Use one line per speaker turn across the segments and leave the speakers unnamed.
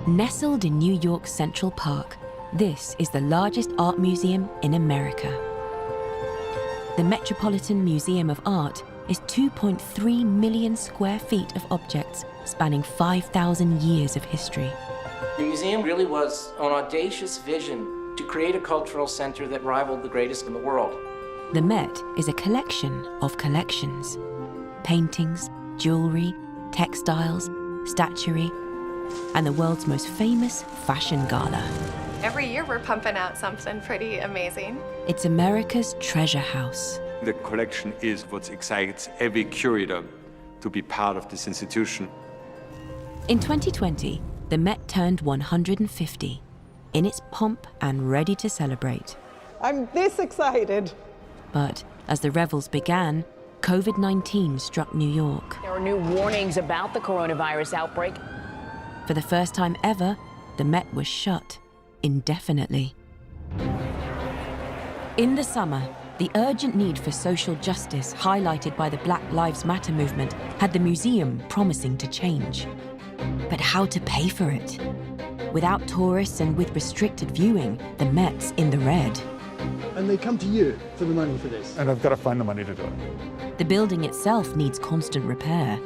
Nestled in New York's Central Park, this is the largest art museum in America. The Metropolitan Museum of Art is 2.3 million square feet of objects spanning 5,000 years of history.
The museum really was an audacious vision to create a cultural center that rivaled the greatest in the world.
The Met is a collection of collections. Paintings, jewelry, textiles, statuary, and the world's most famous fashion gala.
Every year we're pumping out something pretty amazing.
It's America's treasure house.
The collection is what excites every curator to be part of this institution.
In 2020, the Met turned 150, in its pomp and ready to celebrate.
I'm this excited.
But as the revels began, COVID-19 struck New York.
There are new warnings about the coronavirus outbreak.
For the first time ever, the Met was shut indefinitely. In the summer, the urgent need for social justice highlighted by the Black Lives Matter movement had the museum promising to change. But how to pay for it? Without tourists and with restricted viewing, the Met's in the red.
And they come to you for the money for this.
And I've got to find the money to do it.
The building itself needs constant repair.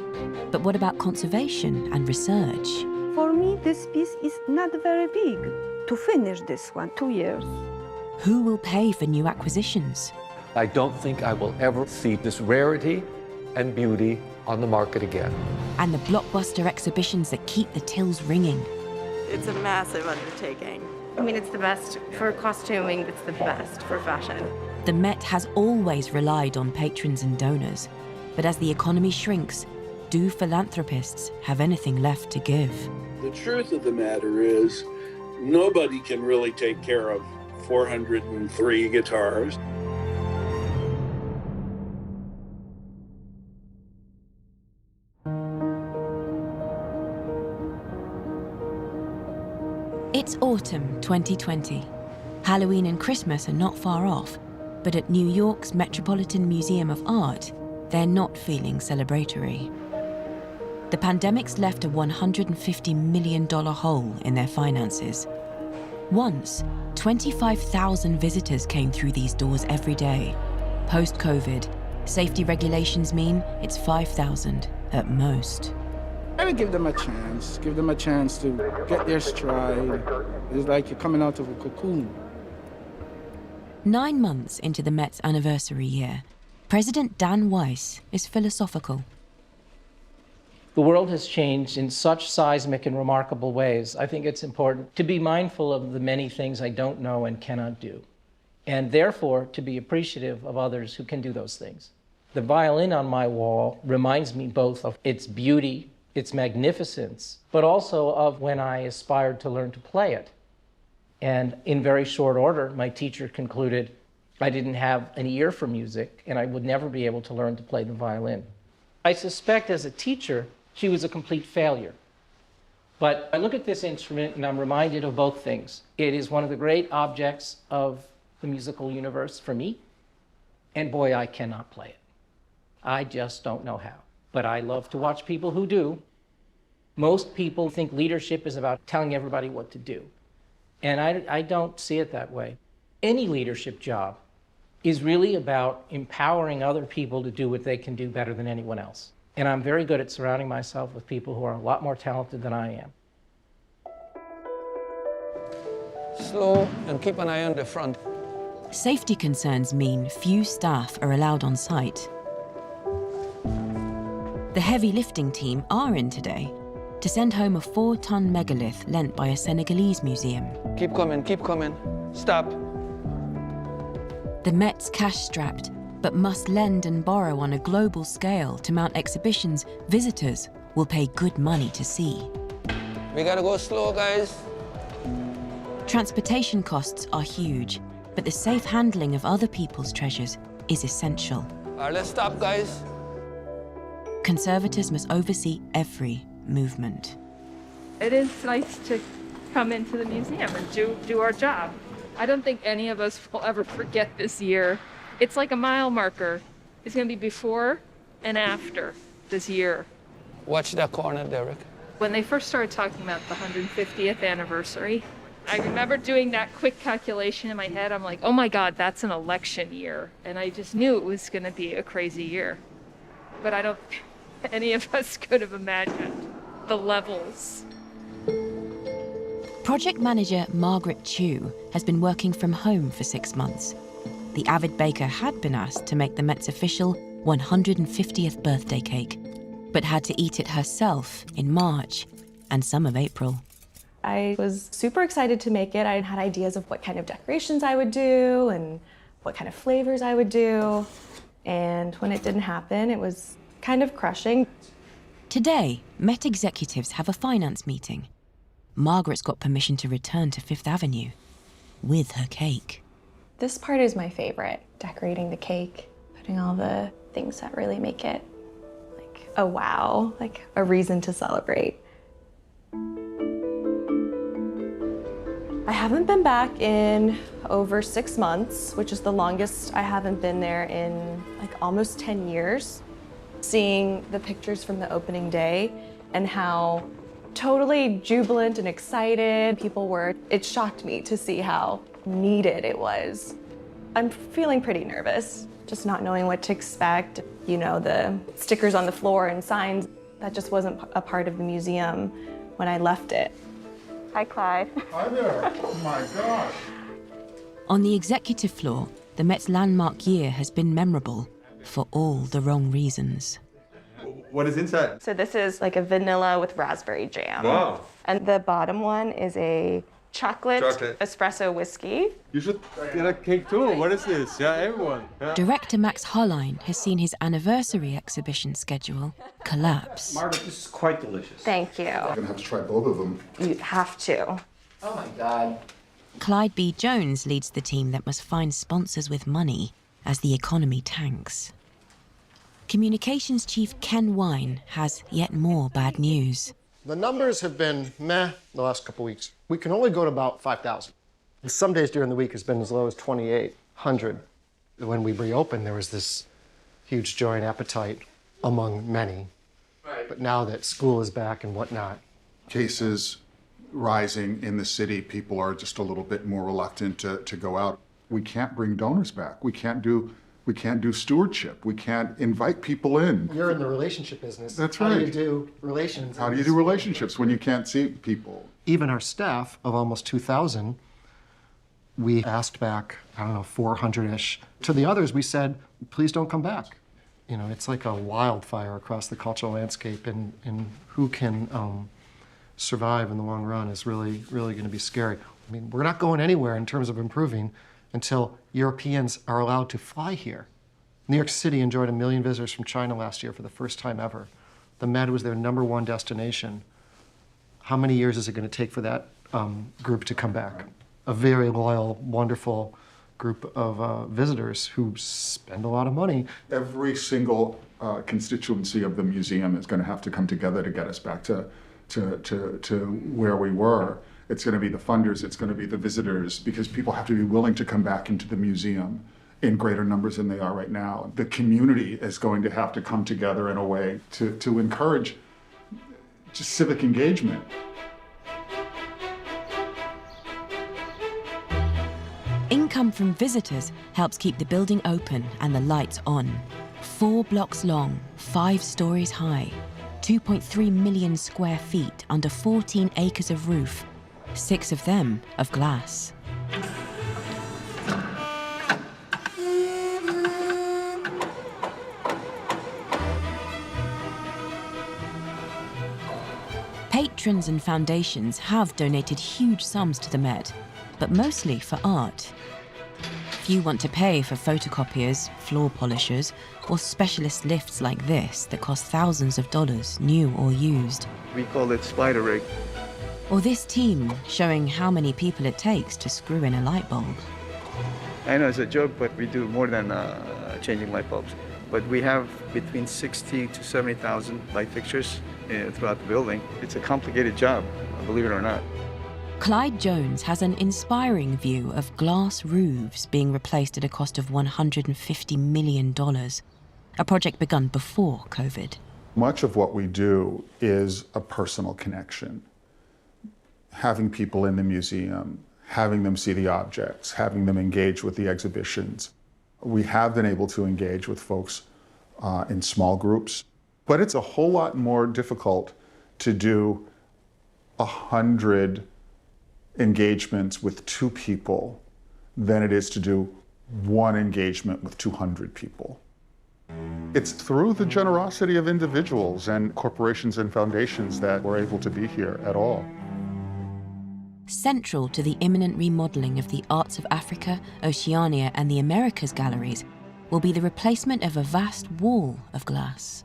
But what about conservation and research?
For me, this piece is not very big. To finish this one, 2 years.
Who will pay for new acquisitions?
I don't think I will ever see this rarity and beauty on the market again.
And the blockbuster exhibitions that keep the tills ringing.
It's a massive undertaking.
I mean, it's the best for costuming, it's the best for fashion.
The Met has always relied on patrons and donors. But as the economy shrinks, do philanthropists have anything left to give?
The truth of the matter is, nobody can really take care of 403 guitars.
It's autumn 2020. Halloween and Christmas are not far off, but at New York's Metropolitan Museum of Art, they're not feeling celebratory. The pandemic's left a $150 million hole in their finances. Once, 25,000 visitors came through these doors every day. Post-COVID, safety regulations mean it's 5,000 at most.
I would give them a chance to get their stride. It's like you're coming out of a cocoon.
9 months into the Met's anniversary year, President Dan Weiss is philosophical.
The world has changed in such seismic and remarkable ways. I think it's important to be mindful of the many things I don't know and cannot do, and therefore to be appreciative of others who can do those things. The violin on my wall reminds me both of its beauty, its magnificence, but also of when I aspired to learn to play it. And in very short order, my teacher concluded I didn't have an ear for music and I would never be able to learn to play the violin. I suspect as a teacher, she was a complete failure. But I look at this instrument and I'm reminded of both things. It is one of the great objects of the musical universe for me, and boy, I cannot play it. I just don't know how. But I love to watch people who do. Most people think leadership is about telling everybody what to do. And I don't see it that way. Any leadership job is really about empowering other people to do what they can do better than anyone else. And I'm very good at surrounding myself with people who are a lot more talented than I am.
Slow and keep an eye on the front.
Safety concerns mean few staff are allowed on site. The heavy lifting team are in today to send home a 4-ton megalith lent by a Senegalese museum.
Keep coming, keep coming. Stop.
The Met's cash-strapped, but must lend and borrow on a global scale to mount exhibitions visitors will pay good money to see.
We gotta go slow, guys.
Transportation costs are huge, but the safe handling of other people's treasures is essential.
All right, let's stop, guys.
Conservators must oversee every movement.
It is nice to come into the museum and do our job. I don't think any of us will ever forget this year. It's like a mile marker. It's going to be before and after this year.
Watch that corner, Derek.
When they first started talking about the 150th anniversary, I remember doing that quick calculation in my head. I'm like, oh my God, that's an election year. And I just knew it was going to be a crazy year. But I don't think any of us could have imagined the levels.
Project manager Margaret Chu has been working from home for 6 months. The avid baker had been asked to make the Met's official 150th birthday cake, but had to eat it herself in March and some of April.
I was super excited to make it. I had ideas of what kind of decorations I would do and what kind of flavors I would do. And when it didn't happen, it was kind of crushing.
Today, Met executives have a finance meeting. Margaret's got permission to return to Fifth Avenue with her cake.
This part is my favorite, decorating the cake, putting all the things that really make it like a wow, like a reason to celebrate. I haven't been back in over 6 months, which is the longest I haven't been there in like almost 10 years. Seeing the pictures from the opening day and how totally jubilant and excited people were, it shocked me to see how needed it was. I'm feeling pretty nervous, just not knowing what to expect. You know, the stickers on the floor and signs, that just wasn't a part of the museum when I left it. Hi, Clyde.
Hi there. Oh my gosh.
On the executive floor, the Met's landmark year has been memorable for all the wrong reasons.
What is inside?
So this is like a vanilla with raspberry jam.
Wow.
And the bottom one is a chocolate espresso whiskey.
You should get a cake too. What is this? Yeah, everyone. Yeah.
Director Max Hollein has seen his anniversary exhibition schedule collapse.
Margaret, this is quite delicious.
Thank you.
I'm gonna have to try both of them.
You have to.
Oh my God.
Clyde B Jones leads the team that must find sponsors with money as the economy tanks. Communications chief Ken Wine has yet more bad news.
The numbers have been meh the last couple weeks. We can only go to about 5,000. Some days during the week it's been as low as 2,800. When we reopened, there was this huge joy and appetite among many. Right. But now that school is back and whatnot.
Cases rising in the city, people are just a little bit more reluctant to go out. We can't bring donors back. We can't do stewardship. We can't invite people in.
You're in the relationship business.
That's right.
How do you do relations?
How do you do relationships when you can't see people?
Even our staff of almost 2,000, we asked back, 400-ish. To the others, we said, please don't come back. You know, it's like a wildfire across the cultural landscape, and who can survive in the long run is really, really going to be scary. I mean, we're not going anywhere in terms of improving until Europeans are allowed to fly here. New York City enjoyed 1 million visitors from China last year for the first time ever. The Met was their #1 destination. How many years is it going to take for that group to come back? A very loyal, wonderful group of visitors who spend a lot of money.
Every single constituency of the museum is going to have to come together to get us back to where we were. It's going to be the funders, it's going to be the visitors, because people have to be willing to come back into the museum in greater numbers than they are right now. The community is going to have to come together in a way to encourage just civic engagement.
Income from visitors helps keep the building open and the lights on. 4 blocks long, 5 stories high, 2.3 million square feet under 14 acres of roof, 6 of them of glass. Patrons and foundations have donated huge sums to the Met, but mostly for art. Few want to pay for photocopiers, floor polishers, or specialist lifts like this that cost thousands of dollars, new or used.
We call it spider rig.
Or this team showing how many people it takes to screw in a light bulb.
I know it's a joke, but we do more than changing light bulbs. But we have between 60 to 70,000 light fixtures throughout the building. It's a complicated job, believe it or not.
Clyde Jones has an inspiring view of glass roofs being replaced at a cost of $150 million, a project begun before COVID.
Much of what we do is a personal connection. Having people in the museum, having them see the objects, having them engage with the exhibitions. We have been able to engage with folks in small groups, but it's a whole lot more difficult to do 100 engagements with 2 people than it is to do 1 engagement with 200 people. It's through the generosity of individuals and corporations and foundations that we're able to be here at all.
Central to the imminent remodelling of the Arts of Africa, Oceania and the Americas galleries will be the replacement of a vast wall of glass.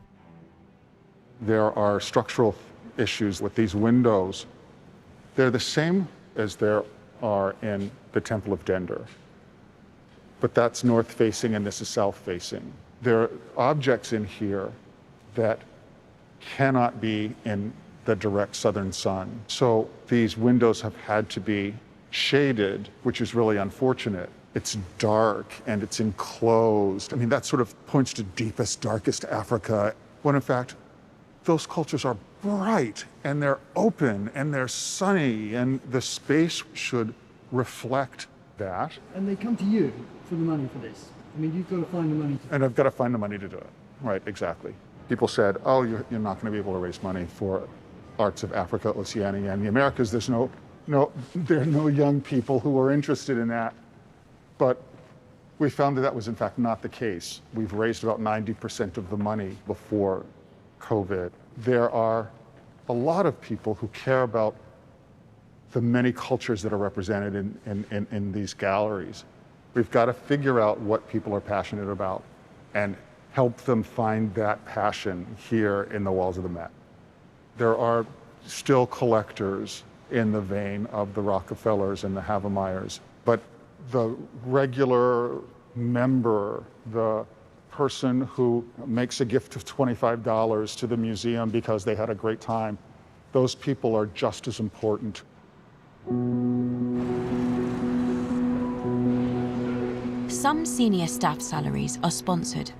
There are structural issues with these windows. They're the same as there are in the Temple of Dender, but that's north-facing and this is south-facing. There are objects in here that cannot be in the direct southern sun. So these windows have had to be shaded, which is really unfortunate. It's dark and it's enclosed. I mean, that sort of points to deepest, darkest Africa, when in fact, those cultures are bright and they're open and they're sunny, and the space should reflect that.
And they come to you for the money for this. I mean, you've got to find the money.
And I've got to find the money to do it. Right, exactly. People said, oh, you're not going to be able to raise money for Arts of Africa, Oceania, and the Americas. There are no young people who are interested in that. But we found that was in fact not the case. We've raised about 90% of the money before COVID. There are a lot of people who care about the many cultures that are represented in these galleries. We've got to figure out what people are passionate about and help them find that passion here in the walls of the Met. There are still collectors in the vein of the Rockefellers and the Havemeyers, but the regular member, the person who makes a gift of $25 to the museum because they had a great time, those people are just as important.
Some senior staff salaries are sponsored.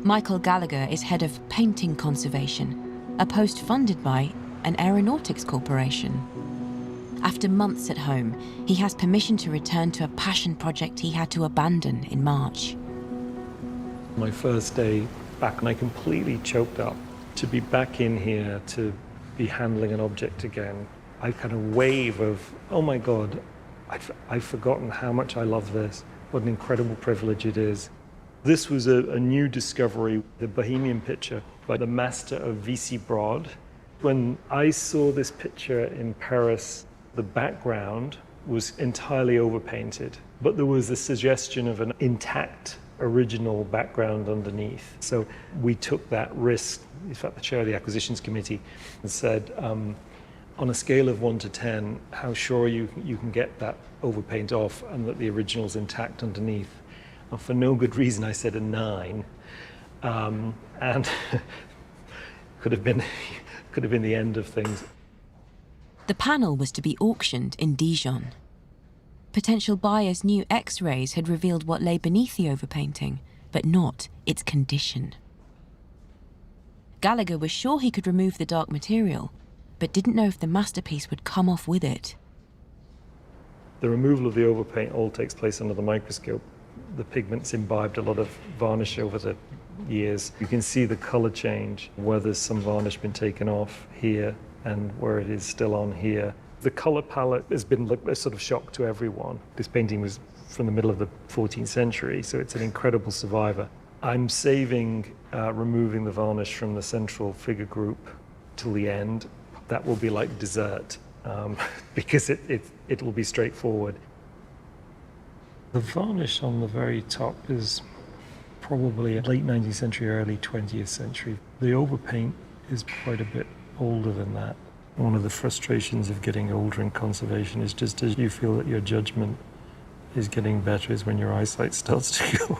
Michael Gallagher is head of painting conservation, a post funded by an aeronautics corporation. After months at home, he has permission to return to a passion project he had to abandon in March.
My first day back, and I completely choked up. To be back in here, to be handling an object again, I kind of wave of, oh my God, I've forgotten how much I love this. What an incredible privilege it is. This was a new discovery, the Bohemian picture by the master of V.C. Broad. When I saw this picture in Paris, the background was entirely overpainted, but there was a suggestion of an intact original background underneath. So we took that risk. In fact, the chair of the acquisitions committee said, on a scale of 1 to 10, how sure you can get that overpaint off and that the original's intact underneath? And for no good reason, I said a 9. And could have been the end of things.
The panel was to be auctioned in Dijon. Potential buyers' new X-rays had revealed what lay beneath the overpainting, but not its condition. Gallagher was sure he could remove the dark material, but didn't know if the masterpiece would come off with it.
The removal of the overpaint all takes place under the microscope. The pigment's imbibed a lot of varnish over the years. You can see the color change, where there's some varnish been taken off here and where it is still on here. The color palette has been a sort of shock to everyone. This painting was from the middle of the 14th century, so it's an incredible survivor. I'm saving removing the varnish from the central figure group till the end. That will be like dessert, because it will be straightforward. The varnish on the very top is probably late 19th century, early 20th century. The overpaint is quite a bit older than that. One of the frustrations of getting older in conservation is just as you feel that your judgment is getting better is when your eyesight starts to go.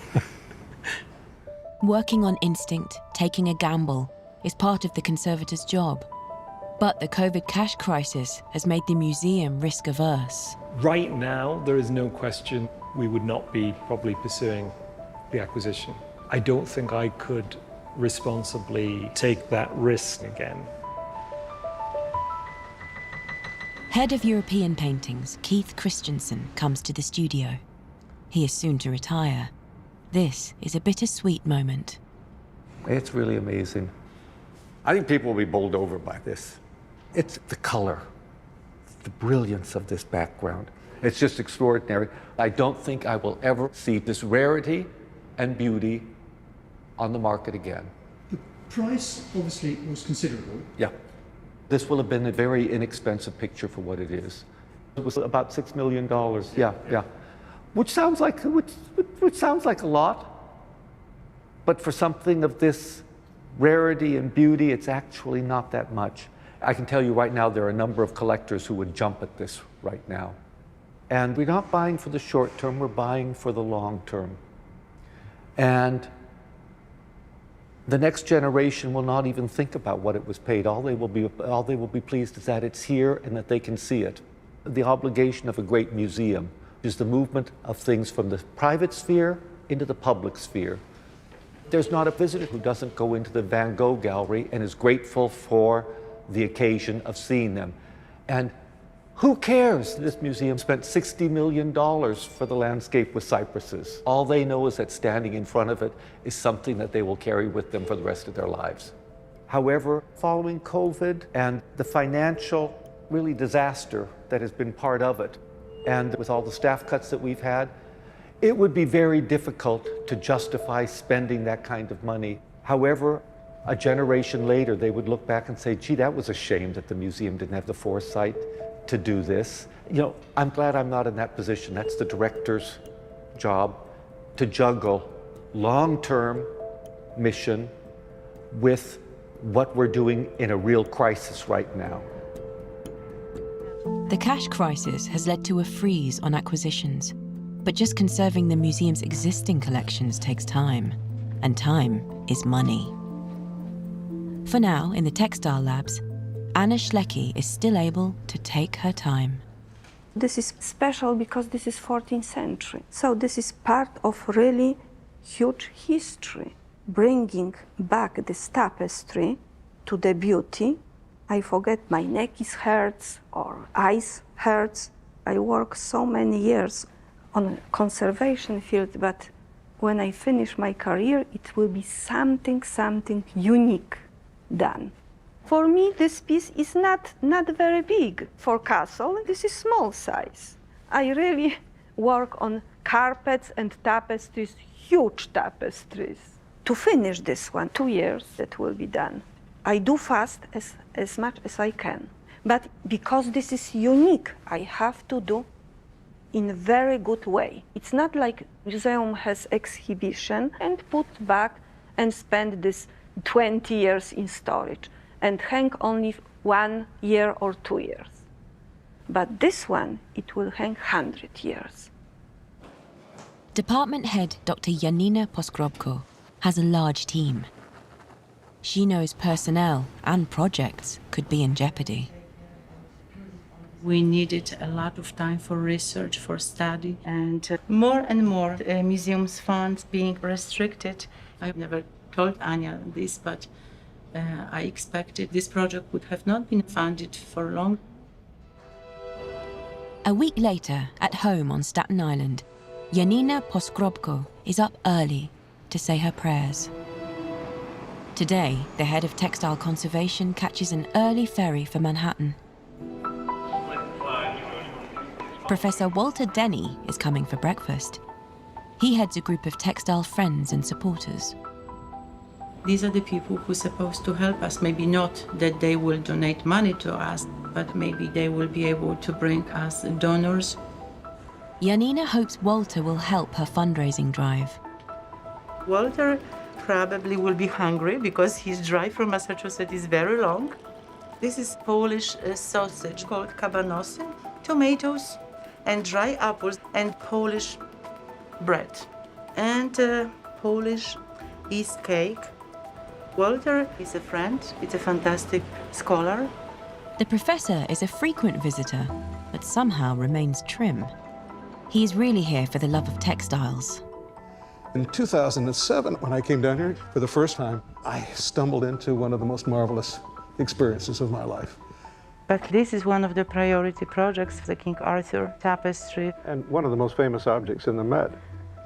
Working on instinct, taking a gamble, is part of the conservator's job. But the COVID cash crisis has made the museum risk-averse.
Right now, there is no question we would not be probably pursuing the acquisition. I don't think I could responsibly take that risk again.
Head of European Paintings, Keith Christensen, comes to the studio. He is soon to retire. This is a bittersweet moment.
It's really amazing. I think people will be bowled over by this. It's the color, the brilliance of this background. It's just extraordinary. I don't think I will ever see this rarity and beauty on the market again.
The price obviously was considerable.
Yeah. This will have been a very inexpensive picture for what it is. It was about $6 million. Yeah. Which sounds like a lot, but for something of this rarity and beauty, it's actually not that much. I can tell you right now, there are a number of collectors who would jump at this right now. And we're not buying for the short term, we're buying for the long term. And the next generation will not even think about what it was paid. All they will be pleased is that it's here and that they can see it. The obligation of a great museum is the movement of things from the private sphere into the public sphere. There's not a visitor who doesn't go into the Van Gogh gallery and is grateful for the occasion of seeing them. And who cares? This museum spent $60 million for the landscape with cypresses. All they know is that standing in front of it is something that they will carry with them for the rest of their lives. However, following COVID and the financial really disaster that has been part of it, and with all the staff cuts that we've had, it would be very difficult to justify spending that kind of money. However, a generation later, they would look back and say, gee, that was a shame that the museum didn't have the foresight to do this. You know, I'm glad I'm not in that position. That's the director's job, to juggle long-term mission with what we're doing in a real crisis right now.
The cash crisis has led to a freeze on acquisitions, but just conserving the museum's existing collections takes time, and time is money. For now, in the textile labs, Anna Schlecki is still able to take her time.
This is special because this is 14th century. So this is part of really huge history, bringing back this tapestry to the beauty. I forget my neck is hurts or eyes hurts. I work so many years on a conservation field, but when I finish my career, it will be something unique done. For me, this piece is not very big. For castle, this is small size. I really work on carpets and tapestries, huge tapestries. To finish this one, 2 years, that will be done. I do fast as much as I can. But because this is unique, I have to do in a very good way. It's not like museum has exhibition and put back and spend this 20 years in storage and hang only 1 year or 2 years. But this one, it will hang 100 years.
Department head Dr. Janina Poskrobko has a large team. She knows personnel and projects could be in jeopardy.
We needed a lot of time for research, for study, and more and more museums funds being restricted. I never told Anya this, but I expected this project would have not been funded for long.
A week later, at home on Staten Island, Janina Poskrobko is up early to say her prayers. Today, the head of textile conservation catches an early ferry for Manhattan. Professor Walter Denny is coming for breakfast. He heads a group of textile friends and supporters.
These are the people who are supposed to help us. Maybe not that they will donate money to us, but maybe they will be able to bring us donors.
Janina hopes Walter will help her fundraising drive.
Walter probably will be hungry because his drive from Massachusetts is very long. This is Polish sausage called kabanosy, tomatoes and dry apples and Polish bread and Polish yeast cake. Walter is a friend, he's a fantastic scholar.
The professor is a frequent visitor, but somehow remains trim. He is really here for the love of textiles.
In 2007, when I came down here for the first time, I stumbled into one of the most marvelous experiences of my life.
But this is one of the priority projects, the King Arthur tapestry.
And one of the most famous objects in the Met.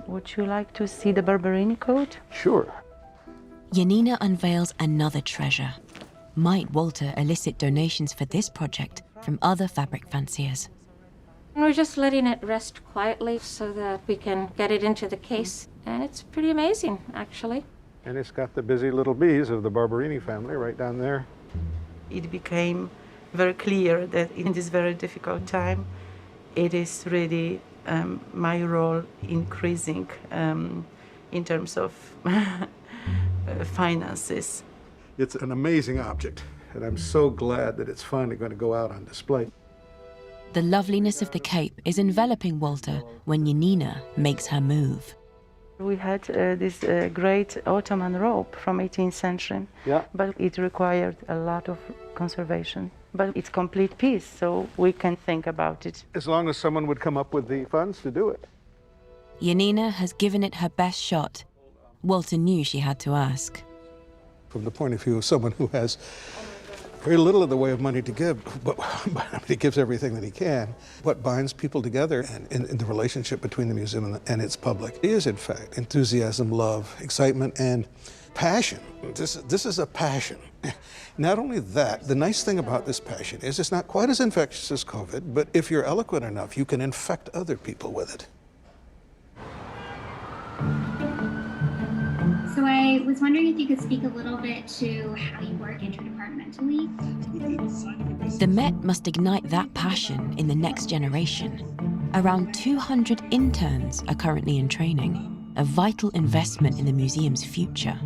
Would you like to see the Barberini coat?
Sure.
Janina unveils another treasure. Might Walter elicit donations for this project from other fabric fanciers?
We're just letting it rest quietly so that we can get it into the case. And it's pretty amazing, actually.
And it's got the busy little bees of the Barberini family right down there.
It became very clear that in this very difficult time, it is really my role increasing in terms of finances.
It's an amazing object, and I'm so glad that it's finally going to go out on display.
The loveliness of the Cape is enveloping Walter when Janina makes her move.
We had this great Ottoman robe from 18th century, but it required a lot of conservation. But it's a complete piece, so we can think about it.
As long as someone would come up with the funds to do it.
Janina has given it her best shot. Walter knew she had to ask.
From the point of view of someone who has very little in the way of money to give, but he gives everything that he can. What binds people together and in the relationship between the museum and its public is, in fact, enthusiasm, love, excitement, and passion. This is a passion. Not only that, the nice thing about this passion is it's not quite as infectious as COVID, but if you're eloquent enough, you can infect other people with it.
So I was wondering if you could speak a little bit to how you work interdepartmentally.
The Met must ignite that passion in the next generation. Around 200 interns are currently in training, a vital investment in the museum's future.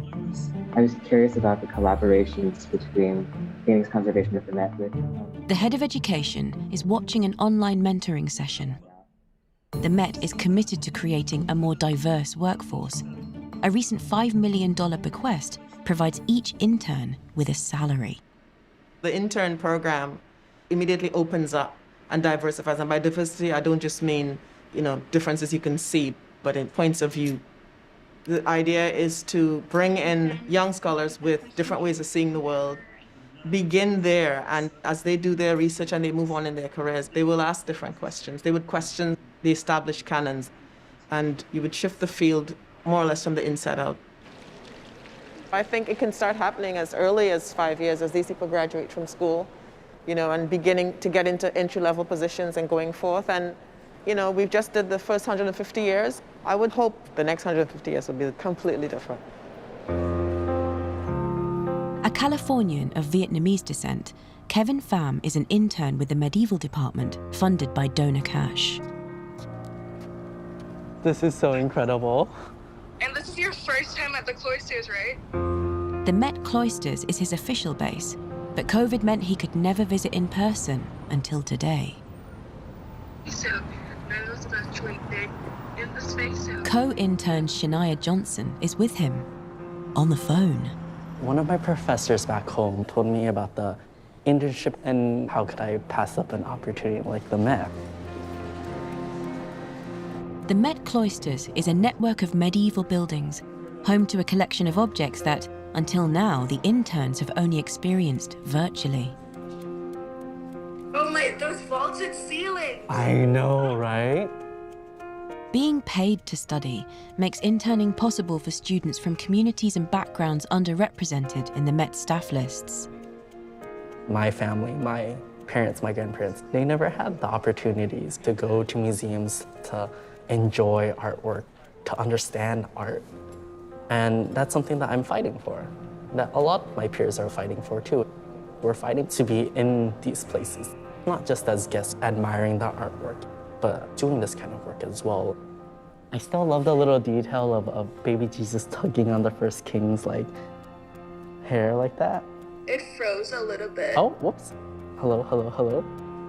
I was curious about the collaborations between paintings conservation with the Met.
The head of education is watching an online mentoring session. The Met is committed to creating a more diverse workforce. A recent $5 million bequest provides each intern with a salary.
The intern program immediately opens up and diversifies. And by diversity, I don't just mean, differences you can see, but in points of view. The idea is to bring in young scholars with different ways of seeing the world, begin there, and as they do their research and they move on in their careers, they will ask different questions. They would question the established canons, and you would shift the field more or less from the inside out. I think it can start happening as early as 5 years as these people graduate from school, and beginning to get into entry-level positions and going forth. And, we've just did the first 150 years. I would hope the next 150 years will be completely different.
A Californian of Vietnamese descent, Kevin Pham is an intern with the medieval department funded by donor cash.
This is so incredible.
And this is your first time at the cloisters, right?
The Met Cloisters is his official base, but COVID meant he could never visit in person until today.
So, nose is actually big in the space.
Co-intern Shania Johnson is with him, on the phone.
One of my professors back home told me about the internship and how could I pass up an opportunity like the Met.
The Met Cloisters is a network of medieval buildings, home to a collection of objects that, until now, the interns have only experienced virtually.
Oh my, those vaulted ceilings!
I know, right?
Being paid to study makes interning possible for students from communities and backgrounds underrepresented in the Met staff lists.
My family, my parents, my grandparents, they never had the opportunities to go to museums, to enjoy artwork, to understand art. And that's something that I'm fighting for, that a lot of my peers are fighting for too. We're fighting to be in these places, not just as guests admiring the artwork, but doing this kind of work as well. I still love the little detail of baby Jesus tugging on the first king's hair like that.
It froze a little bit.
Oh, whoops. Hello, hello, hello.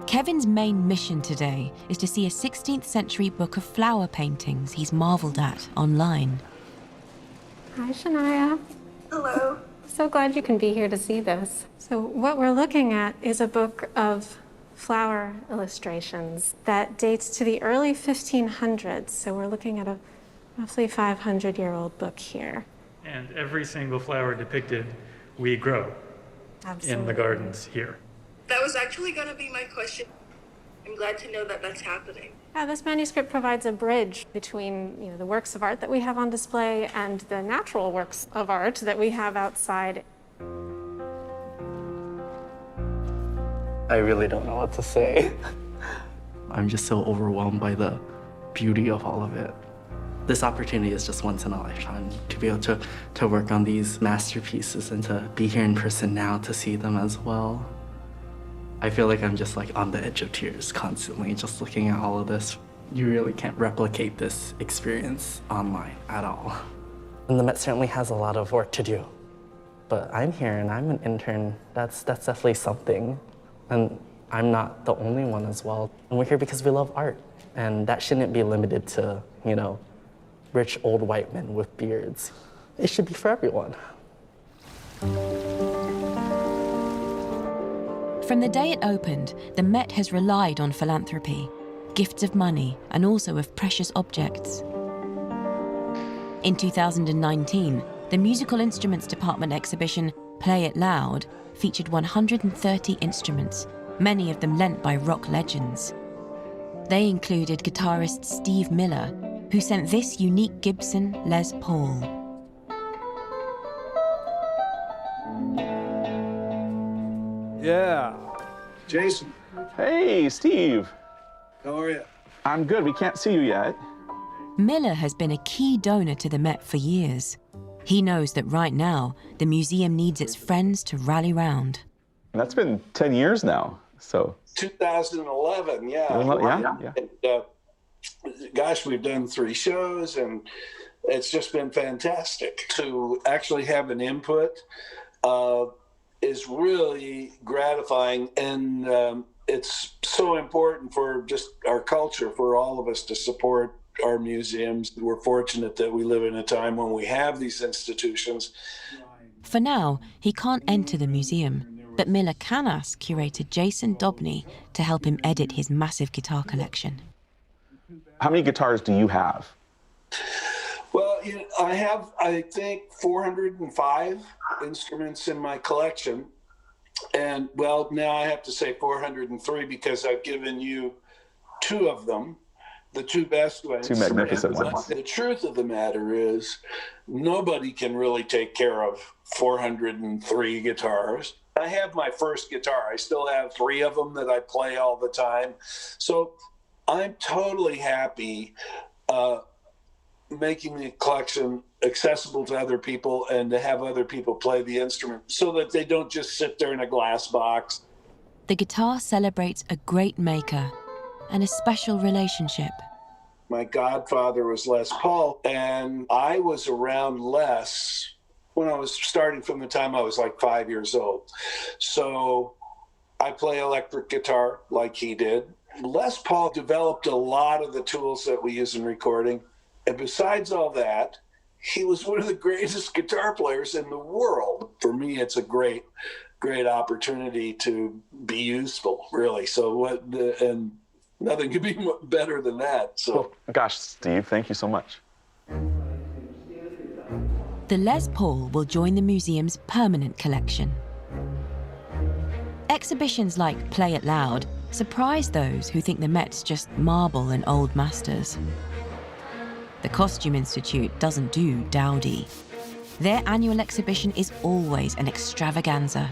Kevin's main mission today is to see a 16th century book of flower paintings he's marveled at online.
Hi, Shania.
Hello.
So glad you can be here to see this. So what we're looking at is a book of flower illustrations that dates to the early 1500s. So we're looking at a roughly 500-year-old book here.
And every single flower depicted, we grow in the gardens here.
That was actually going to be my question. I'm glad to know that that's happening.
Yeah, this manuscript provides a bridge between the works of art that we have on display and the natural works of art that we have outside.
I really don't know what to say. I'm just so overwhelmed by the beauty of all of it. This opportunity is just once in a lifetime to be able to work on these masterpieces and to be here in person now to see them as well. I feel like I'm just like on the edge of tears constantly, just looking at all of this. You really can't replicate this experience online at all. And the Met certainly has a lot of work to do. But I'm here and I'm an intern. That's definitely something. And I'm not the only one as well. And we're here because we love art. And that shouldn't be limited to, rich old white men with beards. It should be for everyone.
From the day it opened, the Met has relied on philanthropy, gifts of money, and also of precious objects. In 2019, the Musical Instruments Department exhibition, Play It Loud, featured 130 instruments, many of them lent by rock legends. They included guitarist Steve Miller, who sent this unique Gibson Les Paul.
Yeah.
Jason.
Hey, Steve.
How are you?
I'm good. We can't see you yet.
Miller has been a key donor to the Met for years. He knows that right now, the museum needs its friends to rally round.
That's been 10 years now, so.
2011, yeah.
Yeah.
And, gosh, we've done 3 shows, and it's just been fantastic. To actually have an input is really gratifying, and it's so important for just our culture, for all of us to support our museums. We're fortunate that we live in a time when we have these institutions.
For now, he can't enter the museum, but Miller can ask curator Jason Dobney to help him edit his massive guitar collection.
How many guitars do you have?
Well, I have, I think, 405 instruments in my collection. And, well, now I have to say 403 because I've given you 2 of them, the 2 best ones.
2 magnificent ones.
The truth of the matter is nobody can really take care of 403 guitars. I have my first guitar. I still have 3 of them that I play all the time. So I'm totally happy making the collection accessible to other people and to have other people play the instrument so that they don't just sit there in a glass box.
The guitar celebrates a great maker and a special relationship.
My godfather was Les Paul, and I was around Les when I was starting from the time I was like 5 years old. So I play electric guitar like he did. Les Paul developed a lot of the tools that we use in recording. And besides all that, he was one of the greatest guitar players in the world. For me, it's a great opportunity to be useful, really. So and nothing could be better than that. So,
well, gosh, Steve, thank you so much.
The Les Paul will join the museum's permanent collection. Exhibitions like Play It Loud surprise those who think the Met's just marble and old masters. The Costume Institute doesn't do dowdy. Their annual exhibition is always an extravaganza.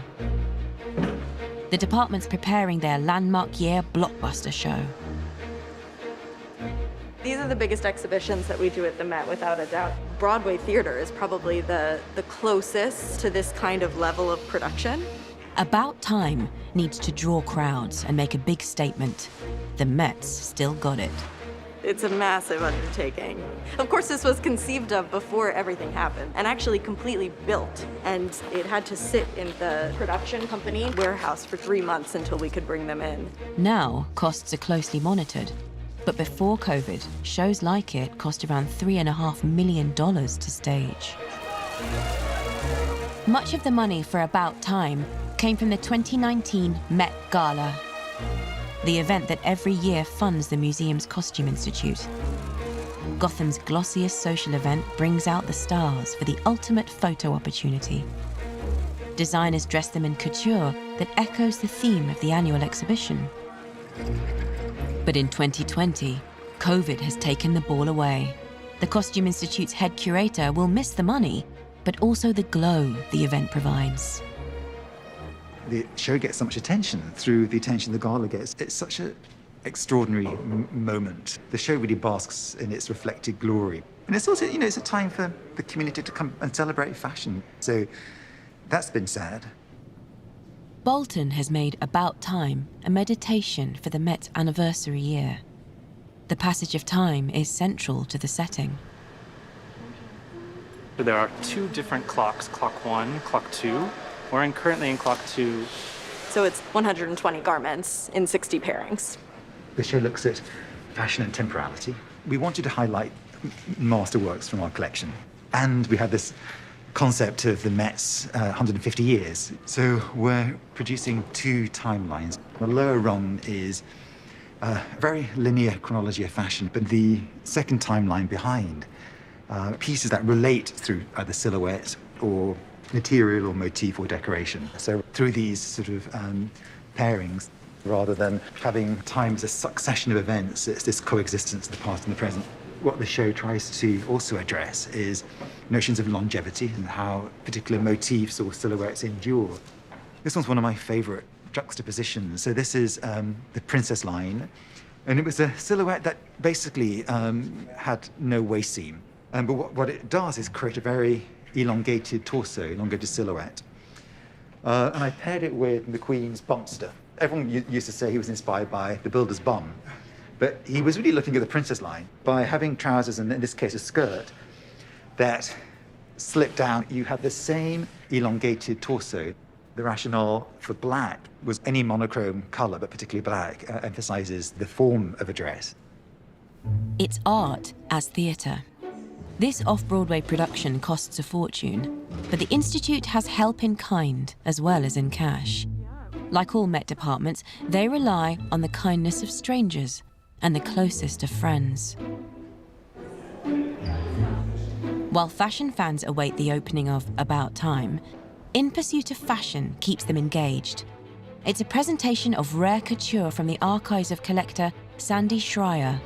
The department's preparing their landmark year blockbuster show.
These are the biggest exhibitions that we do at the Met, without a doubt. Broadway theater is probably the closest to this kind of level of production.
About Time needs to draw crowds and make a big statement. The Met's still got it.
It's a massive undertaking. Of course, this was conceived of before everything happened and actually completely built. And it had to sit in the production company warehouse for 3 months until we could bring them in.
Now, costs are closely monitored. But before COVID, shows like it cost around $3.5 million to stage. Much of the money for About Time came from the 2019 Met Gala, the event that every year funds the museum's Costume Institute. Gotham's glossiest social event brings out the stars for the ultimate photo opportunity. Designers dress them in couture that echoes the theme of the annual exhibition. But in 2020, COVID has taken the ball away. The Costume Institute's head curator will miss the money, but also the glow the event provides.
The show gets so much attention through the attention the gala gets. It's such an extraordinary moment. The show really basks in its reflected glory. And it's also, it's a time for the community to come and celebrate fashion. So that's been sad.
Bolton has made About Time a meditation for the Met anniversary year. The passage of time is central to the setting.
There are two different clocks, clock 1, clock 2. We're currently in clock 2.
So it's 120 garments in 60 pairings.
The show looks at fashion and temporality. We wanted to highlight masterworks from our collection. And we had this concept of the Met's 150 years. So we're producing two timelines. The lower rung is a very linear chronology of fashion, but the second timeline behind, pieces that relate through either silhouette or material or motif or decoration. So through these sort of pairings, rather than having time as a succession of events, it's this coexistence of the past and the present. What the show tries to also address is notions of longevity and how particular motifs or silhouettes endure. This one's one of my favorite juxtapositions. So this is the princess line, and it was a silhouette that basically had no waist seam. But what it does is create a very elongated torso, elongated silhouette. And I paired it with the Queen's bumpster. Everyone used to say he was inspired by the builder's bum, but he was really looking at the princess line by having trousers, and in this case a skirt, that slipped down. You had the same elongated torso. The rationale for black was any monochrome color, but particularly black, emphasizes the form of a dress.
It's art as theatre. This off-Broadway production costs a fortune, but the Institute has help in kind as well as in cash. Like all Met departments, they rely on the kindness of strangers and the closest of friends. While fashion fans await the opening of About Time, In Pursuit of Fashion keeps them engaged. It's a presentation of rare couture from the archives of collector Sandy Schreier.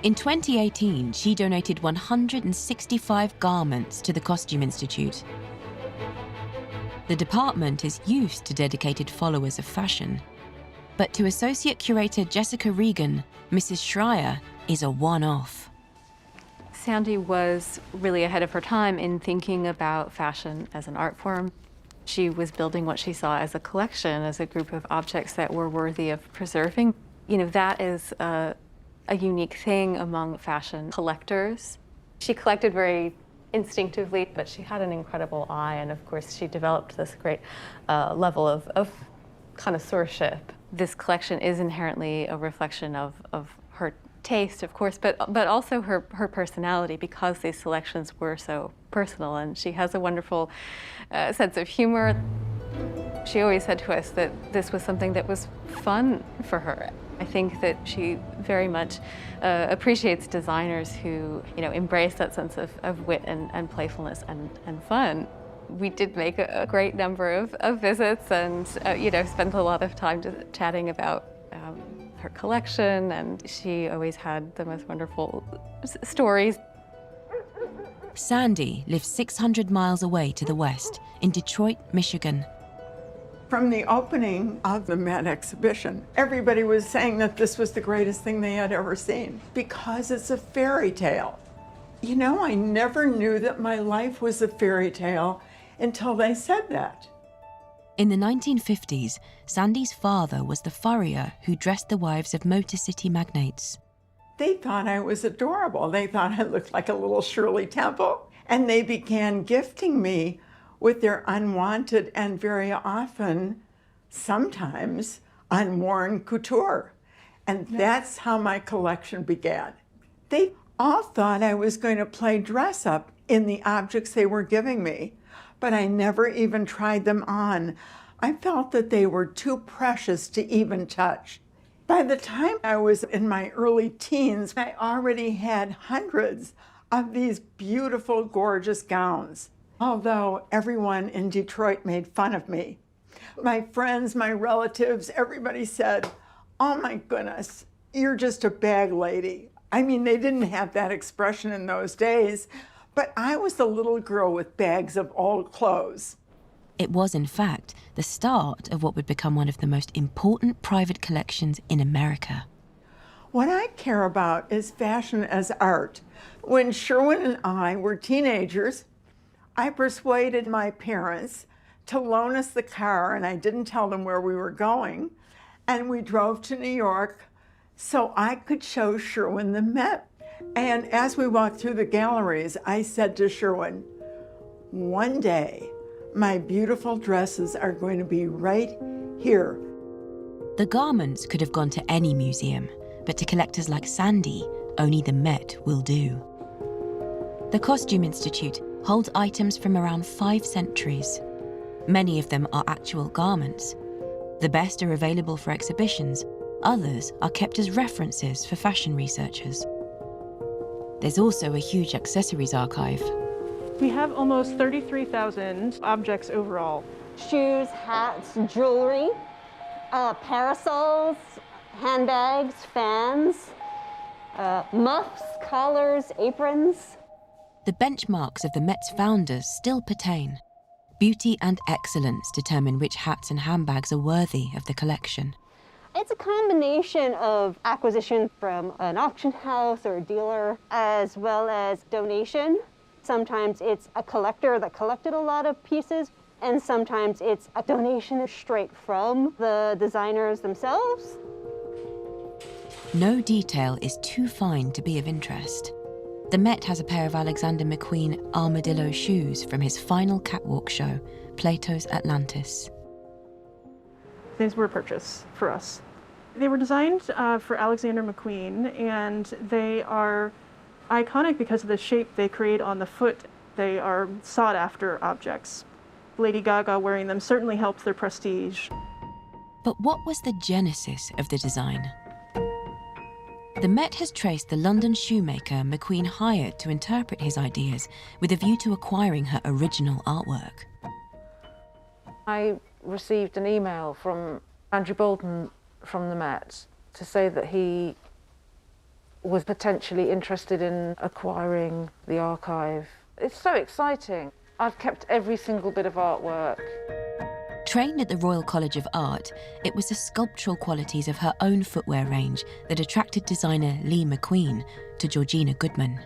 In 2018, she donated 165 garments to the Costume Institute. The department is used to dedicated followers of fashion. But to Associate Curator Jessica Regan, Mrs. Schreier is a one-off.
Sandy was really ahead of her time in thinking about fashion as an art form. She was building what she saw as a collection, as a group of objects that were worthy of preserving. That is a unique thing among fashion collectors. She collected very instinctively, but she had an incredible eye, and of course she developed this great level of connoisseurship. This collection is inherently a reflection of her taste, of course, but also her personality, because these selections were so personal, and she has a wonderful sense of humor. She always said to us that this was something that was fun for her. I think that she very much appreciates designers who, embrace that sense of wit and playfulness and fun. We did make a great number of visits and, spent a lot of time chatting about her collection, and she always had the most wonderful stories.
Sandy lives 600 miles away to the west, in Detroit, Michigan.
From the opening of the Met exhibition, everybody was saying that this was the greatest thing they had ever seen, because it's a fairy tale. I never knew that my life was a fairy tale until they said that.
In the 1950s, Sandy's father was the furrier who dressed the wives of Motor City magnates.
They thought I was adorable. They thought I looked like a little Shirley Temple. And they began gifting me with their unwanted and very often, sometimes, unworn couture. And that's how my collection began. They all thought I was going to play dress up in the objects they were giving me, but I never even tried them on. I felt that they were too precious to even touch. By the time I was in my early teens, I already had hundreds of these beautiful, gorgeous gowns, although everyone in Detroit made fun of me. My friends, my relatives, everybody said, "Oh my goodness, you're just a bag lady." I mean, they didn't have that expression in those days, but I was the little girl with bags of old clothes.
It was, in fact, the start of what would become one of the most important private collections in America.
What I care about is fashion as art. When Sherwin and I were teenagers, I persuaded my parents to loan us the car, and I didn't tell them where we were going, and we drove to New York so I could show Sherwin the Met. And as we walked through the galleries, I said to Sherwin, "One day, my beautiful dresses are going to be right here."
The garments could have gone to any museum, but to collectors like Sandy, only the Met will do. The Costume Institute holds items from around 5 centuries. Many of them are actual garments. The best are available for exhibitions, others are kept as references for fashion researchers. There's also a huge accessories archive.
We have almost 33,000 objects overall.
Shoes, hats, jewelry, parasols, handbags, fans, muffs, collars, aprons.
The benchmarks of the Met's founders still pertain. Beauty and excellence determine which hats and handbags are worthy of the collection.
It's a combination of acquisition from an auction house or a dealer, as well as donation. Sometimes it's a collector that collected a lot of pieces, and sometimes it's a donation straight from the designers themselves.
No detail is too fine to be of interest. The Met has a pair of Alexander McQueen armadillo shoes from his final catwalk show, Plato's Atlantis.
These were a purchase for us. They were designed for Alexander McQueen, and they are iconic because of the shape they create on the foot. They are sought-after objects. Lady Gaga wearing them certainly helped their prestige.
But what was the genesis of the design? The Met has traced the London shoemaker McQueen hired to interpret his ideas with a view to acquiring her original artwork.
I received an email from Andrew Bolton from the Met to say that he was potentially interested in acquiring the archive. It's so exciting. I've kept every single bit of artwork.
Trained at the Royal College of Art, it was the sculptural qualities of her own footwear range that attracted designer Lee McQueen to Georgina Goodman.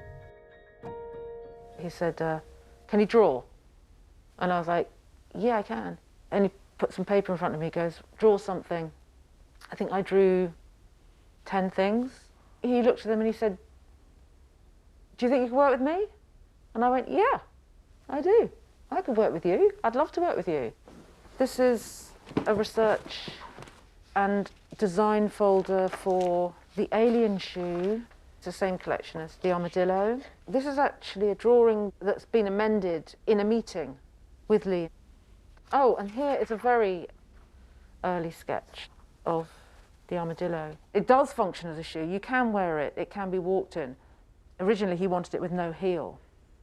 He said, "Can you draw?" And I was like, "Yeah, I can." And he put some paper in front of me, goes, "Draw something." I think I drew 10 things. He looked at them and he said, "Do you think you could work with me?" And I went, "Yeah, I do. I could work with you. I'd love to work with you." This is a research and design folder for the alien shoe. It's the same collection as the armadillo. This is actually a drawing that's been amended in a meeting with Lee. Oh, and here is a very early sketch of the armadillo. It does function as a shoe. You can wear it. It can be walked in. Originally, he wanted it with no heel.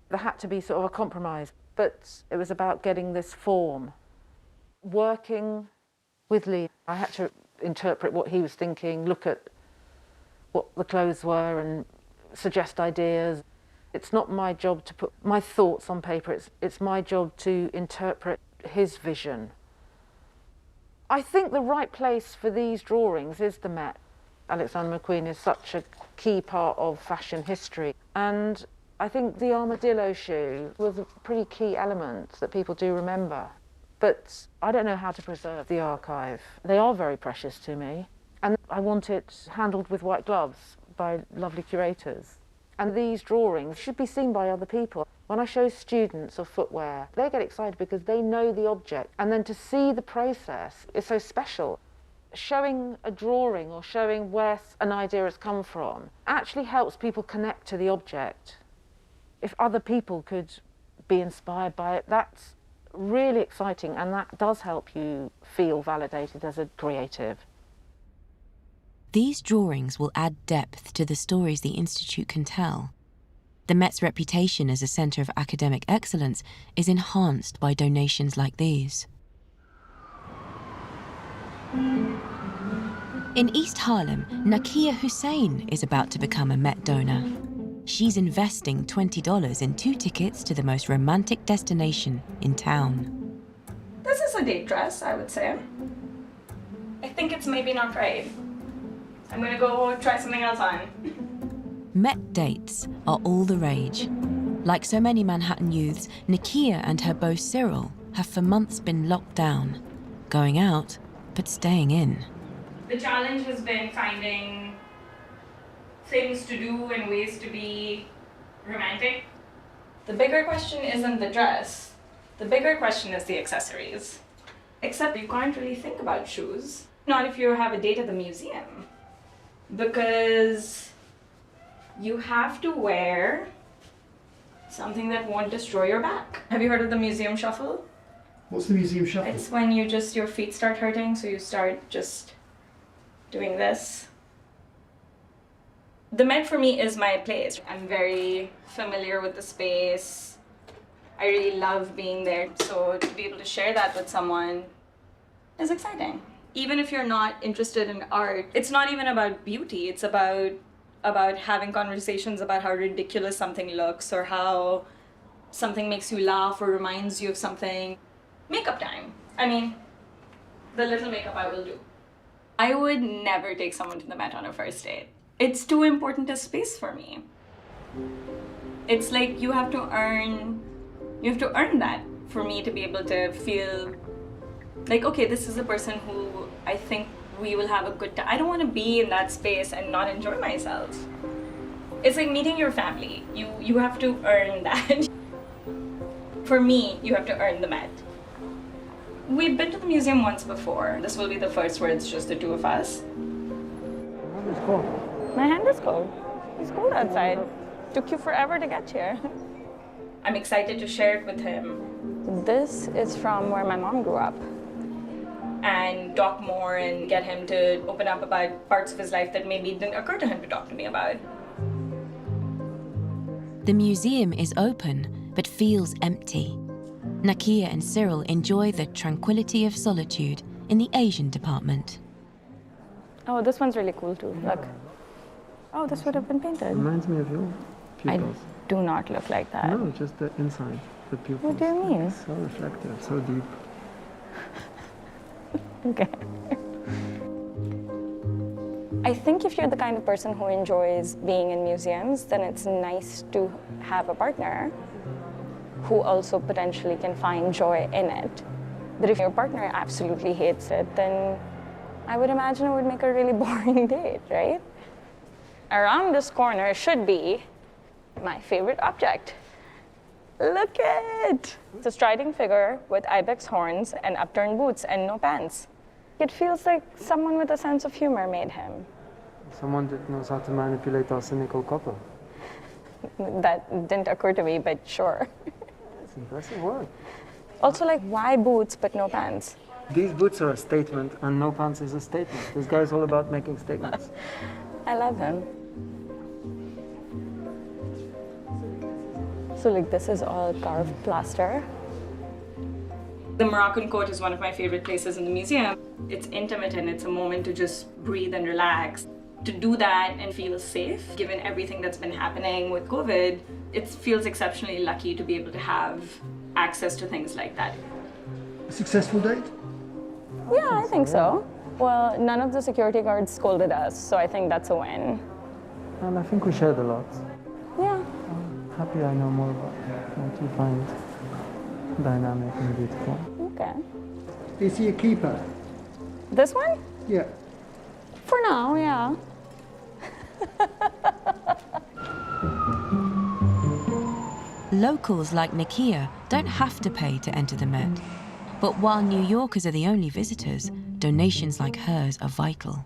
There had to be sort of a compromise, but it was about getting this form. Working with Lee, I had to interpret what he was thinking, look at what the clothes were and suggest ideas. It's not my job to put my thoughts on paper, it's my job to interpret his vision. I think the right place for these drawings is the Met. Alexander McQueen is such a key part of fashion history, and I think the armadillo shoe was a pretty key element that people do remember. But I don't know how to preserve the archive. They are very precious to me, and I want it handled with white gloves by lovely curators. And these drawings should be seen by other people. When I show students of footwear, they get excited because they know the object, and then to see the process is so special. Showing a drawing or showing where an idea has come from actually helps people connect to the object. If other people could be inspired by it, that's really exciting, and that does help you feel validated as a creative.
These drawings will add depth to the stories the Institute can tell. The Met's reputation as a centre of academic excellence is enhanced by donations like these. In East Harlem, Nakia Hussein is about to become a Met donor. She's investing $20 in 2 tickets to the most romantic destination in town.
This is a date dress, I would say. I think it's maybe not right. I'm gonna go try something else on.
Met dates are all the rage. Like so many Manhattan youths, Nakia and her beau Cyril have for months been locked down, going out, but staying in.
The challenge has been finding things to do and ways to be romantic. The bigger question isn't the dress. The bigger question is the accessories. Except you can't really think about shoes. Not if you have a date at the museum. Because you have to wear something that won't destroy your back. Have you heard of the museum shuffle?
What's the museum shuffle?
It's when your feet start hurting, so you start just doing this. The Met for me is my place. I'm very familiar with the space. I really love being there, so to be able to share that with someone is exciting. Even if you're not interested in art, it's not even about beauty, it's about having conversations about how ridiculous something looks or how something makes you laugh or reminds you of something. Makeup time. I mean, the little makeup I will do. I would never take someone to the Met on a first date. It's too important a space for me. It's like you have to earn that for me to be able to feel like, okay, this is the person who I think we will have a good time. I don't want to be in that space and not enjoy myself. It's like meeting your family. You have to earn that. For me, you have to earn the Met. We've been to the museum once before. This will be the first where it's just the two of us. My hand is cold. It's cold outside. Took you forever to get here. I'm excited to share it with him. This is from where my mom grew up. And talk more and get him to open up about parts of his life that maybe didn't occur to him to talk to me about.
The museum is open, but feels empty. Nakia and Cyril enjoy the tranquility of solitude in the Asian department.
Oh, this one's really cool too. Look. Oh, this would have been painted.
Reminds me of your pupils.
I do not look like that.
No, just the inside, the pupils.
What do you mean?
So reflective, so deep.
Okay. I think if you're the kind of person who enjoys being in museums, then it's nice to have a partner who also potentially can find joy in it. But if your partner absolutely hates it, then I would imagine it would make a really boring date, right? Around this corner should be my favorite object. Look it! It's a striding figure with ibex horns and upturned boots and no pants. It feels like someone with a sense of humor made him.
Someone that knows how to manipulate our cynical couple.
That didn't occur to me, but sure.
It's impressive work.
Also, like, why boots but no pants?
These boots are a statement, and no pants is a statement. This guy's all about making statements.
I love him. So, like, this is all carved plaster. The Moroccan court is one of my favorite places in the museum. It's intimate and it's a moment to just breathe and relax. To do that and feel safe, given everything that's been happening with COVID, it feels exceptionally lucky to be able to have access to things like that.
A successful date?
Yeah, I think so. Well, none of the security guards scolded us, so I think that's a win.
And I think we shared a lot.
Yeah.
I'm happy I know more about what you find dynamic and beautiful.
Okay.
Is he a keeper?
This one?
Yeah.
For now, yeah.
Locals like Nakia don't have to pay to enter the Met. But while New Yorkers are the only visitors, donations like hers are vital.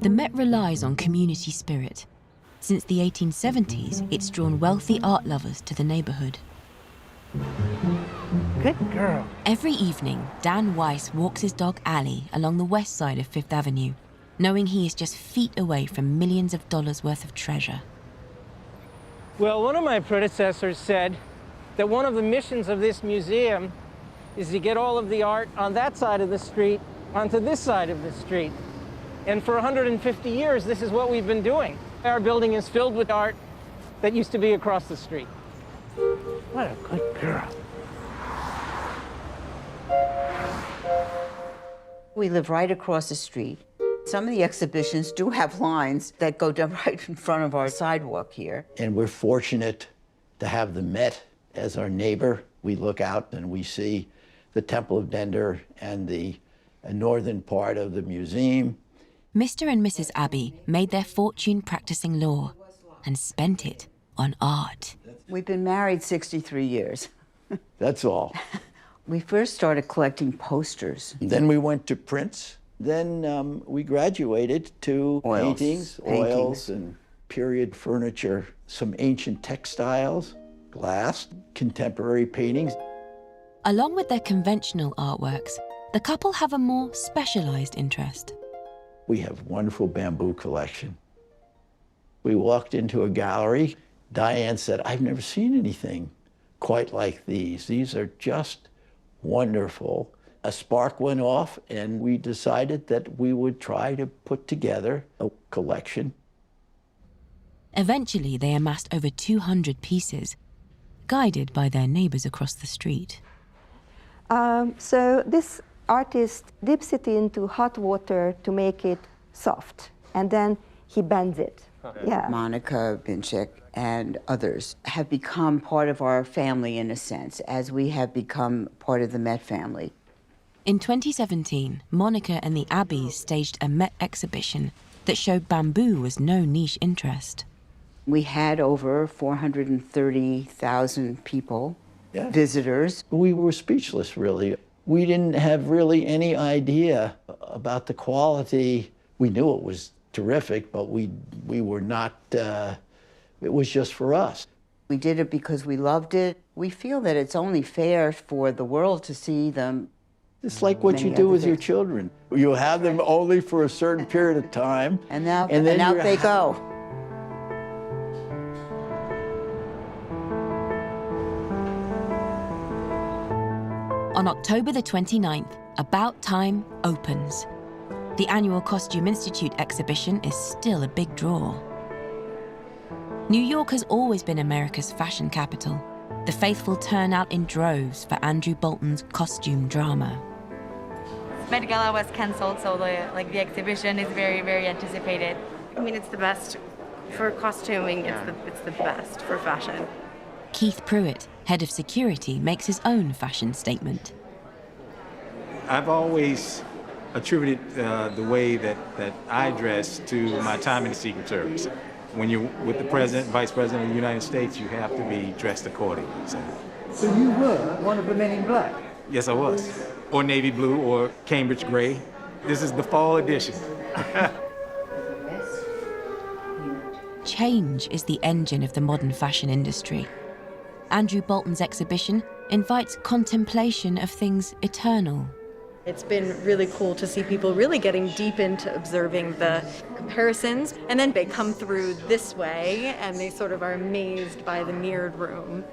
The Met relies on community spirit. Since the 1870s, it's drawn wealthy art lovers to the neighborhood.
Good girl.
Every evening, Dan Weiss walks his dog Allie along the west side of Fifth Avenue. knowing he is just feet away from millions of dollars worth of treasure.
Well, one of my predecessors said that one of the missions of this museum is to get all of the art on that side of the street onto this side of the street. And for 150 years, this is what we've been doing. Our building is filled with art that used to be across the street. What a good girl.
We live right across the street. Some of the exhibitions do have lines that go down right in front of our sidewalk here.
And we're fortunate to have the Met as our neighbor. We look out and we see the Temple of Dender and the northern part of the museum.
Mr. and Mrs. Abbey made their fortune practicing law and spent it on art.
We've been married 63 years.
That's all.
We first started collecting posters.
Then we went to prints. Then we graduated to paintings, oils, and period furniture, some ancient textiles, glass, contemporary paintings.
Along with their conventional artworks, the couple have a more specialized interest.
We have a wonderful bamboo collection. We walked into a gallery. Diane said, "I've never seen anything quite like these. These are just wonderful." A spark went off, and we decided that we would try to put together a collection.
Eventually, they amassed over 200 pieces, guided by their neighbors across the street.
So this artist dips it into hot water to make it soft, and then he bends it. Yeah.
Monica Binchik and others have become part of our family in a sense, as we have become part of the Met family.
In 2017, Monica and the Abbeys staged a Met exhibition that showed bamboo was no niche interest.
We had over 430,000 people, visitors.
We were speechless, really. We didn't have really any idea about the quality. We knew it was terrific, but we were not, it was just for us.
We did it because we loved it. We feel that it's only fair for the world to see them.
It's like what you do with your children. You have them only for a certain period of time.
And now,
then
out they go.
On October the 29th, About Time opens. The annual Costume Institute exhibition is still a big draw. New York has always been America's fashion capital. The faithful turn out in droves for Andrew Bolton's costume drama.
Met Gala was cancelled, so the exhibition is very, very anticipated.
I mean, it's the best for costuming. It's the best for fashion.
Keith Pruitt, head of security, makes his own fashion statement.
I've always attributed the way that I dress to my time in the Secret Service. When you're with the President, Vice President of the United States, you have to be dressed accordingly.
So you were one of the men in black?
Yes, I was. Or navy blue, or Cambridge gray. This is the fall edition.
Change is the engine of the modern fashion industry. Andrew Bolton's exhibition invites contemplation of things eternal.
It's been really cool to see people really getting deep into observing the comparisons, and then they come through this way and they sort of are amazed by the mirrored room.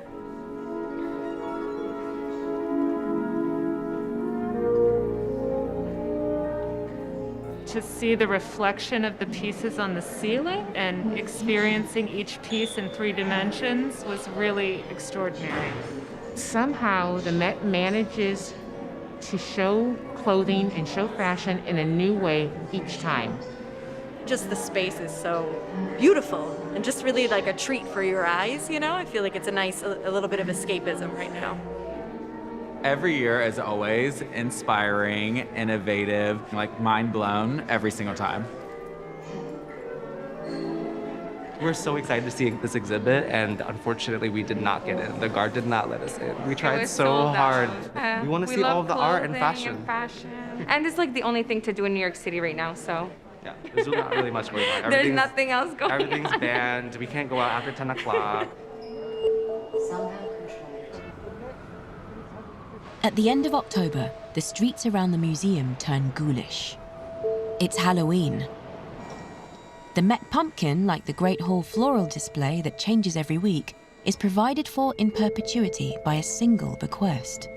To see the reflection of the pieces on the ceiling and experiencing each piece in 3 dimensions was really extraordinary.
Somehow the Met manages to show clothing and show fashion in a new way each time.
Just the space is so beautiful and just really like a treat for your eyes, you know? I feel like it's a little bit of escapism right now.
Every year, as always, inspiring, innovative, mind blown every single time.
We're so excited to see this exhibit, and unfortunately, we did not get in. The guard did not let us in. We tried so hard. We want to see all of the art and fashion.
And it's like the only thing to do in New York City right now, so.
Yeah, there's not really much going on.
There's nothing else going on.
Everything's banned. We can't go out after 10 o'clock.
At the end of October, the streets around the museum turn ghoulish. It's Halloween. The Met pumpkin, like the Great Hall floral display that changes every week, is provided for in perpetuity by a single bequest.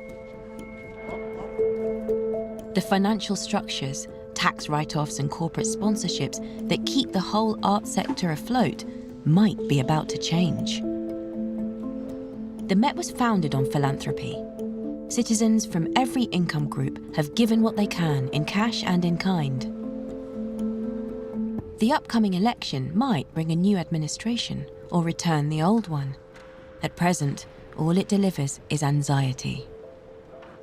The financial structures, tax write-offs and corporate sponsorships that keep the whole art sector afloat might be about to change. The Met was founded on philanthropy. Citizens from every income group have given what they can in cash and in kind. The upcoming election might bring a new administration or return the old one. At present, all it delivers is anxiety.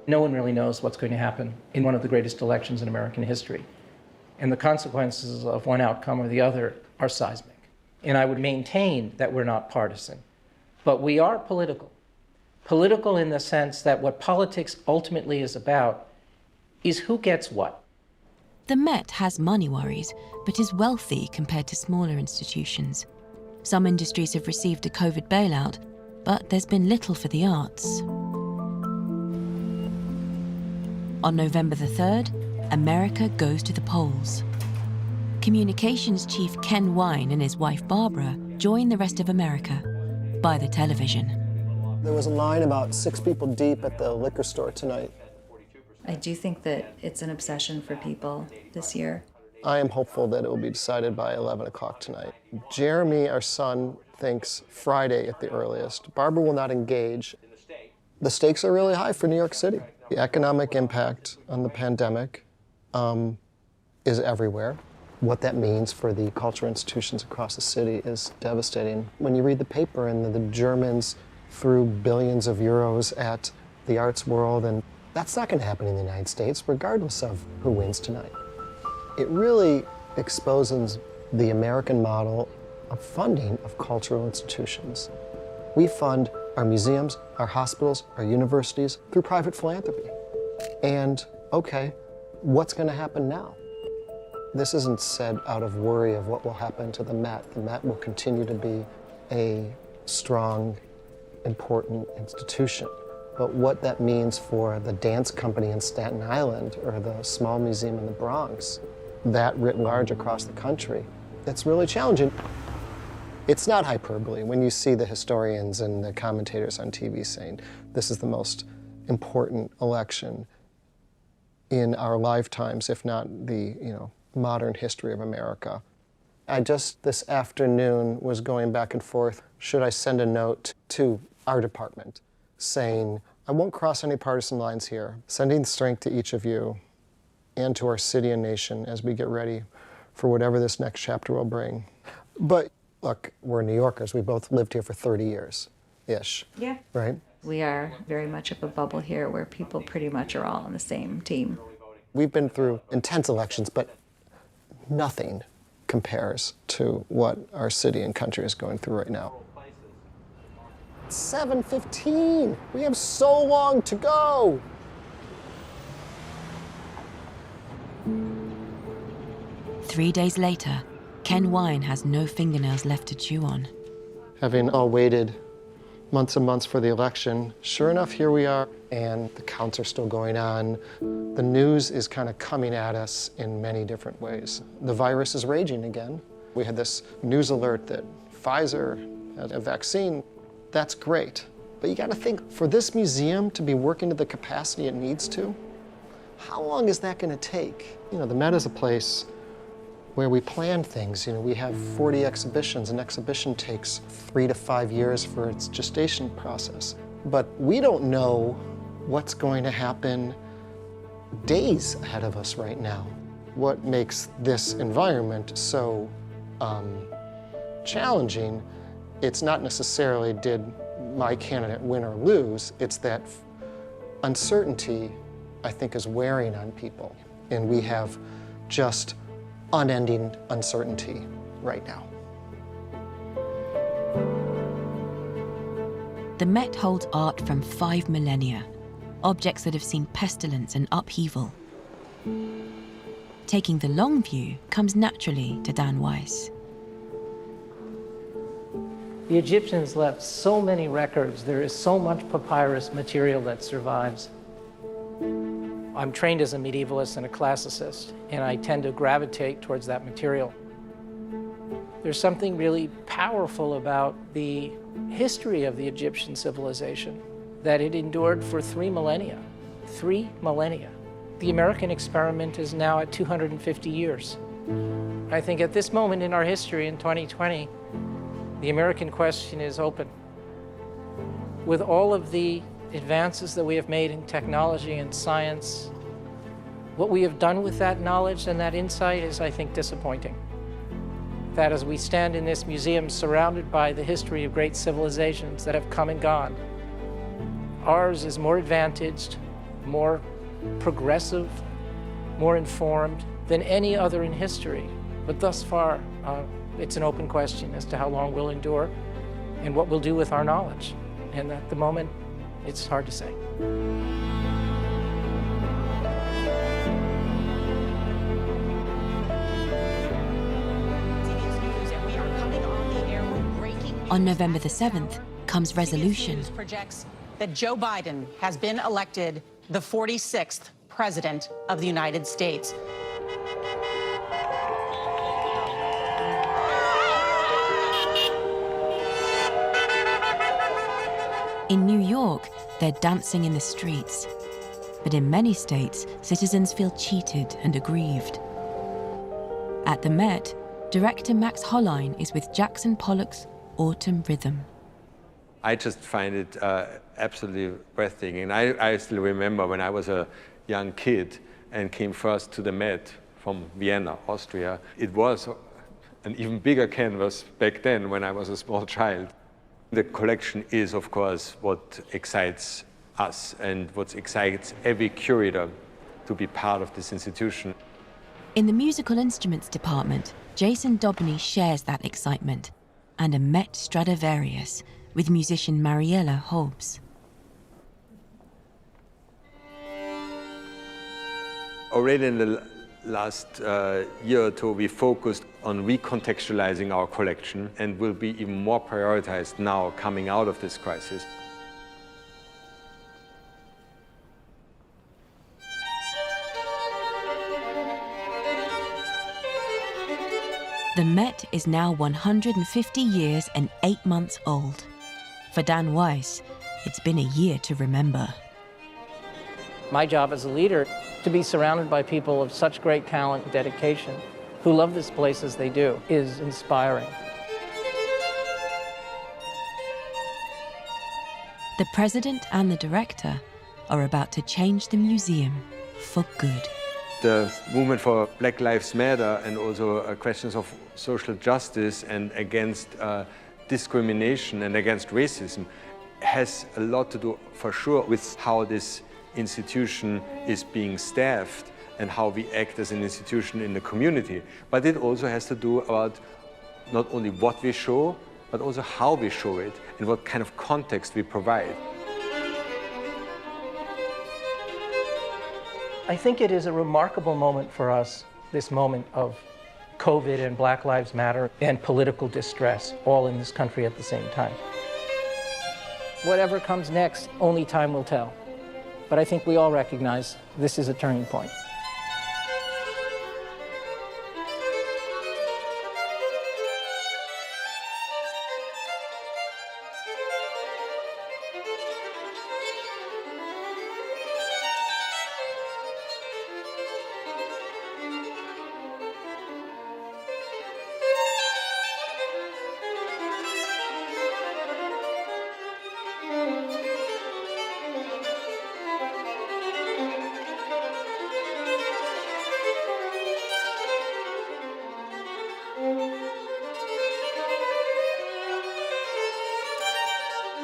No one really knows what's going to happen in one of the greatest elections in American history. And the consequences of one outcome or the other are seismic. And I would maintain that we're not partisan. But we are political. Political in the sense that what politics ultimately is about is who gets what.
The Met has money worries, but is wealthy compared to smaller institutions. Some industries have received a COVID bailout, but there's been little for the arts. On November the 3rd, America goes to the polls. Communications chief Ken Wine and his wife Barbara join the rest of America by the television.
There was a line about 6 people deep at the liquor store tonight.
I do think that it's an obsession for people this year.
I am hopeful that it will be decided by 11 o'clock tonight. Jeremy, our son, thinks Friday at the earliest. Barbara will not engage. The stakes are really high for New York City. The economic impact on the pandemic is everywhere. What that means for the cultural institutions across the city is devastating. When you read the paper and the Germans threw billions of euros at the arts world, and that's not going to happen in the United States, regardless of who wins tonight. It really exposes the American model of funding of cultural institutions. We fund our museums, our hospitals, our universities through private philanthropy. And, okay, what's going to happen now? This isn't said out of worry of what will happen to the Met. The Met will continue to be a strong, important institution. But what that means for the dance company in Staten Island or the small museum in the Bronx, that writ large across the country, it's really challenging. It's not hyperbole when you see the historians and the commentators on TV saying this is the most important election in our lifetimes, if not the modern history of America. I just this afternoon was going back and forth. Should I send a note to our department saying, I won't cross any partisan lines here, sending strength to each of you and to our city and nation as we get ready for whatever this next chapter will bring. But look, we're New Yorkers. We both lived here for 30 years-ish.
Yeah.
Right?
We are very much of a bubble here where people pretty much are all on the same team.
We've been through intense elections, but nothing compares to what our city and country is going through right now. 7:15. We have so long to go.
Three days later, Ken Wine has no fingernails left to chew on.
Having all waited months and months for the election, sure enough, here we are, and the counts are still going on. The news is kind of coming at us in many different ways. The virus is raging again. We had this news alert that Pfizer had a vaccine. That's great, but you gotta think, for this museum to be working to the capacity it needs to, how long is that gonna take? The Met is a place where we plan things. We have 40 exhibitions. An exhibition takes 3 to 5 years for its gestation process. But we don't know what's going to happen days ahead of us right now. What makes this environment so challenging, it's not necessarily did my candidate win or lose, it's that uncertainty, I think, is wearing on people. And we have just unending uncertainty right now.
The Met holds art from 5 millennia, objects that have seen pestilence and upheaval. Taking the long view comes naturally to Dan Weiss.
The Egyptians left so many records. There is so much papyrus material that survives. I'm trained as a medievalist and a classicist, and I tend to gravitate towards that material. There's something really powerful about the history of the Egyptian civilization, that it endured for 3 millennia. 3 millennia. The American experiment is now at 250 years. I think at this moment in our history, in 2020, the American question is open. With all of the advances that we have made in technology and science, what we have done with that knowledge and that insight is, I think, disappointing. That as we stand in this museum surrounded by the history of great civilizations that have come and gone, ours is more advantaged, more progressive, more informed than any other in history. But thus far, it's an open question as to how long we'll endure and what we'll do with our knowledge. And at the moment, it's hard to say.
On November the 7th comes resolution.
Projects that Joe Biden has been elected the 46th President of the United States.
In New York, they're dancing in the streets. But in many states, citizens feel cheated and aggrieved. At the Met, director Max Hollein is with Jackson Pollock's Autumn Rhythm.
I just find it absolutely breathtaking. I still remember when I was a young kid and came first to the Met from Vienna, Austria. It was an even bigger canvas back then when I was a small child. The collection is, of course, what excites us and what excites every curator to be part of this institution.
In the musical instruments department, Jason Dobney shares that excitement, and a Met Stradivarius with musician Mariella Hobbs.
Already in the last year or two, we focused on recontextualizing our collection and will be even more prioritized now coming out of this crisis.
The Met is now 150 years and 8 months old. For Dan Weiss, it's been a year to remember.
My job as a leader, to be surrounded by people of such great talent and dedication, who love this place as they do, is inspiring.
The president and the director are about to change the museum for good.
The movement for Black Lives Matter and also questions of social justice and against discrimination and against racism has a lot to do, for sure, with how this institution is being staffed and how we act as an institution in the community. But it also has to do about not only what we show, but also how we show it and what kind of context we provide.
I think it is a remarkable moment for us, this moment of COVID and Black Lives Matter and political distress, all in this country at the same time. Whatever comes next, only time will tell. But I think we all recognize this is a turning point.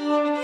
Thank you.